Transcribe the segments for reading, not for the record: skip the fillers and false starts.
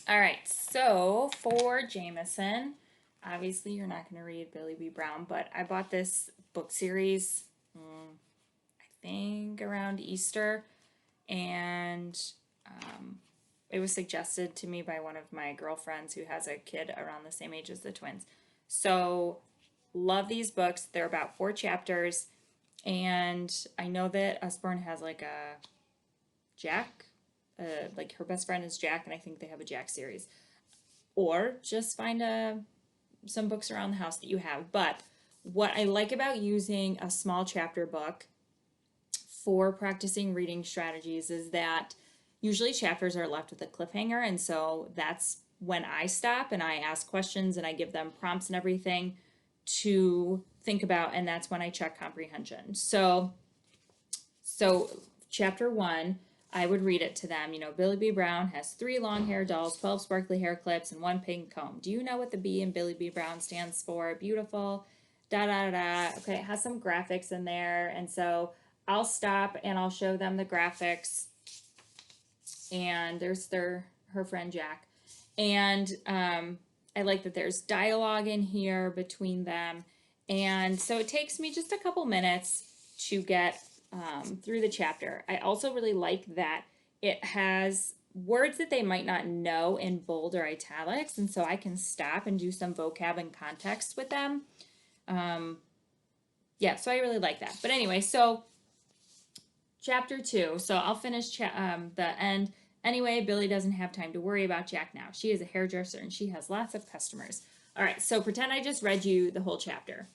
All right, so for Jameson, obviously you're not going to read Billy B. Brown, but I bought this book series, I think around Easter, and it was suggested to me by one of my girlfriends who has a kid around the same age as the twins. So, love these books. They're about 4 chapters, and I know that Usborne has like a Jack, like her best friend is Jack, and I think they have a Jack series. Or just find some books around the house that you have. But what I like about using a small chapter book for practicing reading strategies is that usually chapters are left with a cliffhanger, and so that's when I stop and I ask questions and I give them prompts and everything to think about, and that's when I check comprehension. So chapter 1, I would read it to them. Billy B. Brown has 3 long hair dolls, 12 sparkly hair clips, and 1 pink comb. Do you know what the B in Billy B. Brown stands for? Beautiful. Da da da da. Okay, it has some graphics in there, and so I'll stop and I'll show them the graphics. And there's her friend Jack, and I like that there's dialogue in here between them, and so it takes me just a couple minutes to get through the chapter. I also really like that it has words that they might not know in bold or italics, and so I can stop and do some vocab and context with them. Yeah, so I really like that. But anyway, so chapter 2. So I'll finish the end. Anyway, Billy doesn't have time to worry about Jack now. She is a hairdresser and she has lots of customers. All right, so pretend I just read you the whole chapter.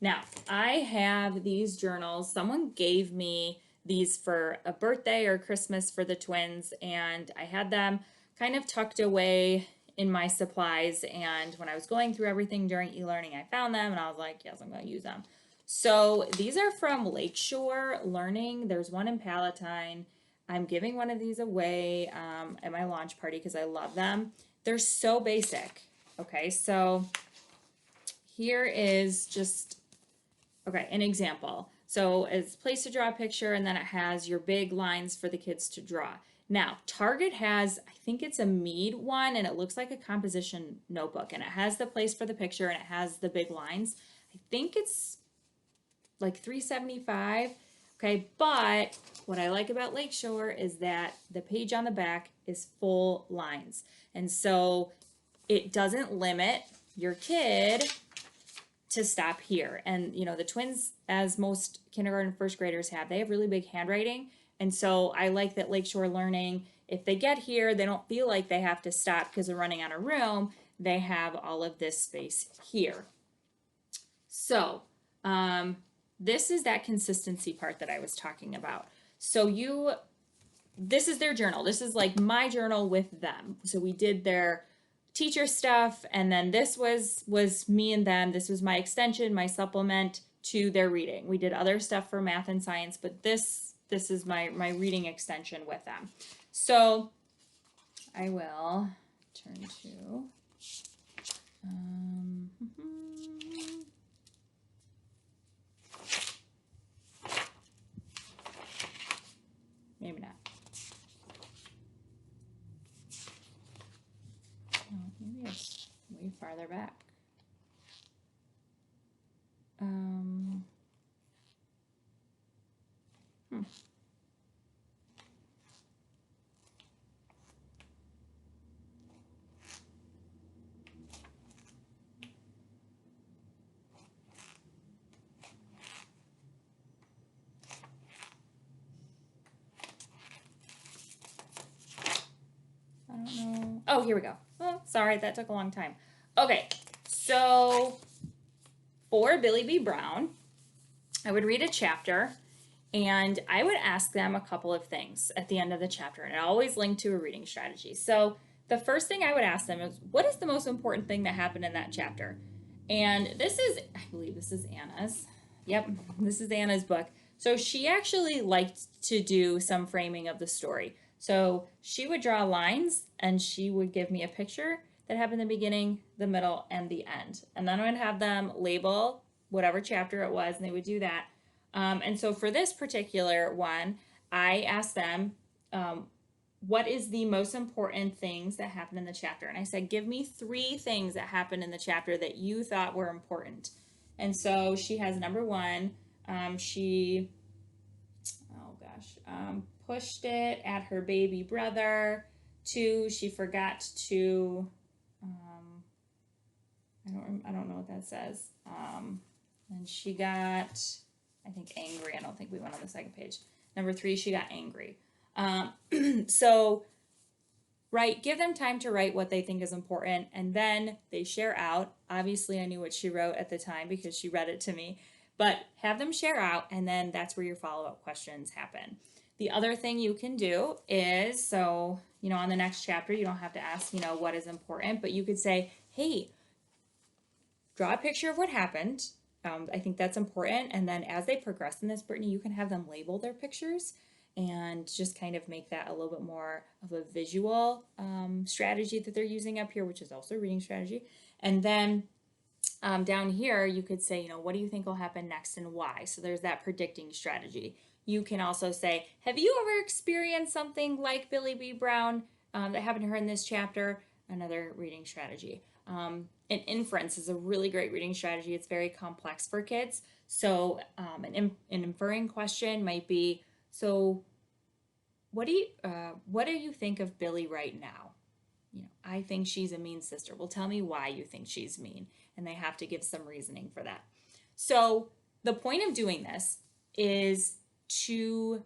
Now, I have these journals. Someone gave me these for a birthday or Christmas for the twins, and I had them kind of tucked away in my supplies. And when I was going through everything during e-learning, I found them and I was like, yes, I'm going to use them. So these are from Lakeshore Learning. There's one in Palatine. I'm giving one of these away at my launch party because I love them. They're so basic. Okay, so here is just an example. So it's a place to draw a picture, and then it has your big lines for the kids to draw. Now, Target has, I think it's a Mead one, and it looks like a composition notebook, and it has the place for the picture, and it has the big lines. I think it's like $3.75. Okay, but what I like about Lakeshore is that the page on the back is full lines. And so it doesn't limit your kid to stop here. And the twins, as most kindergarten first graders have, they have really big handwriting. And so I like that Lakeshore Learning, if they get here, they don't feel like they have to stop because they're running out of room. They have all of this space here. So this is that consistency part that I was talking about. So this is their journal. This is like my journal with them. So we did their teacher stuff, and then this was me and them. This was my extension, my supplement to their reading. We did other stuff for math and science, but this is my reading extension with them. So I will turn to maybe not. Oh, maybe it's way farther back. I don't know. Oh, here we go. Oh, sorry, that took a long time. Okay, so for Billy B. Brown, I would read a chapter and I would ask them a couple of things at the end of the chapter, and it always linked to a reading strategy. So the first thing I would ask them is, what is the most important thing that happened in that chapter? And I believe this is Anna's. Yep, this is Anna's book. So she actually liked to do some framing of the story. So she would draw lines and she would give me a picture that happened in the beginning, the middle, and the end. And then I would have them label whatever chapter it was, and they would do that. And so for this particular one, I asked them, what is the most important things that happened in the chapter? And I said, give me 3 things that happened in the chapter that you thought were important. And so she has number 1, she, oh gosh, pushed it at her baby brother. 2, she forgot to, I don't know what that says. And she got, I think, angry. I don't think we went on the second page. Number 3, she got angry. So, right, give them time to write what they think is important, and then they share out. Obviously, I knew what she wrote at the time because she read it to me, but have them share out, and then that's where your follow-up questions happen. The other thing you can do is, so, on the next chapter, you don't have to ask, what is important, but you could say, hey, draw a picture of what happened. I think that's important. And then as they progress in this, Brittany, you can have them label their pictures and just kind of make that a little bit more of a visual strategy that they're using up here, which is also a reading strategy. And then down here, you could say, what do you think will happen next and why? So there's that predicting strategy. You can also say, have you ever experienced something like Billy B. Brown that happened to her in this chapter? Another reading strategy. An inference is a really great reading strategy. It's very complex for kids. So an inferring question might be, so what do you think of Billy right now? I think she's a mean sister. Well, tell me why you think she's mean. And they have to give some reasoning for that. So the point of doing this is to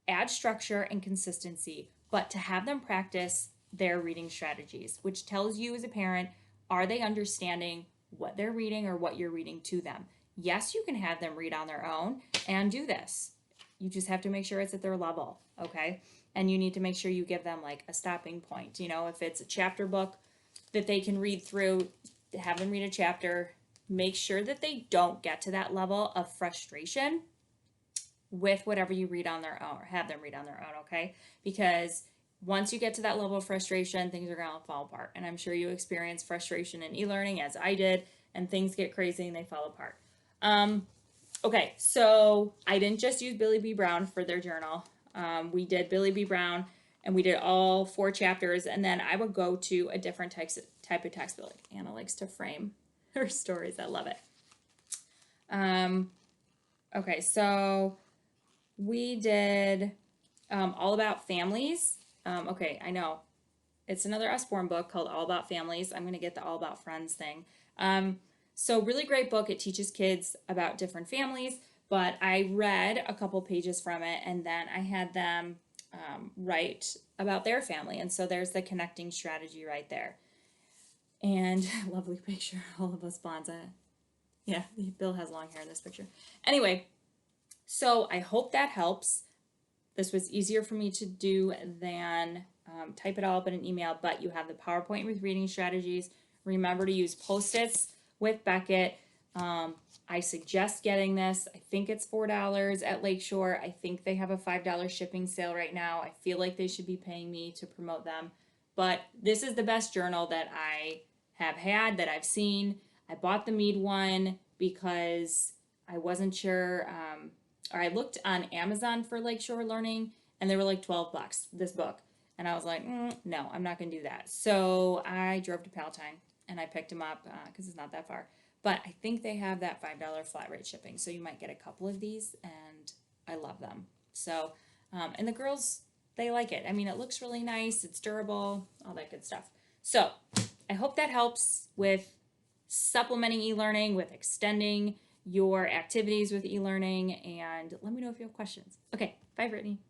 add structure and consistency, but to have them practice their reading strategies, which tells you as a parent, are they understanding what they're reading or what you're reading to them? Yes, you can have them read on their own and do this. You just have to make sure it's at their level, okay? And you need to make sure you give them like a stopping point. If it's a chapter book that they can read through, have them read a chapter. Make sure that they don't get to that level of frustration with whatever you read on their own or have them read on their own, okay? Because once you get to that level of frustration, things are going to fall apart. And I'm sure you experience frustration in e-learning as I did, and things get crazy and they fall apart. Okay, so I didn't just use Billy B. Brown for their journal. We did Billy B. Brown, and we did all 4 chapters, and then I would go to a different type of textbook. Anna likes to frame her stories. I love it. Okay, so we did All About Families. Okay, I know. It's another Usborne book called All About Families. I'm going to get the All About Friends thing. So really great book. It teaches kids about different families, but I read a couple pages from it, and then I had them write about their family. And so there's the connecting strategy right there. And lovely picture, all of us blondes. Yeah, Bill has long hair in this picture. Anyway, so I hope that helps. This was easier for me to do than type it all up in an email, but you have the PowerPoint with reading strategies. Remember to use Post-its with Beckett. I suggest getting this. I think it's $4 at Lakeshore. I think they have a $5 shipping sale right now. I feel like they should be paying me to promote them. But this is the best journal that I have had, that I've seen. I bought the Mead one because I wasn't sure, or I looked on Amazon for Lakeshore Learning, and they were like $12, this book. And I was like, no, I'm not going to do that. So I drove to Palatine, and I picked them up because it's not that far. But I think they have that $5 flat rate shipping, so you might get a couple of these, and I love them. So, and the girls, they like it. I mean, it looks really nice, it's durable, all that good stuff. So, I hope that helps with supplementing e-learning, with extending your activities with e-learning, and let me know if you have questions. Okay, bye, Brittany.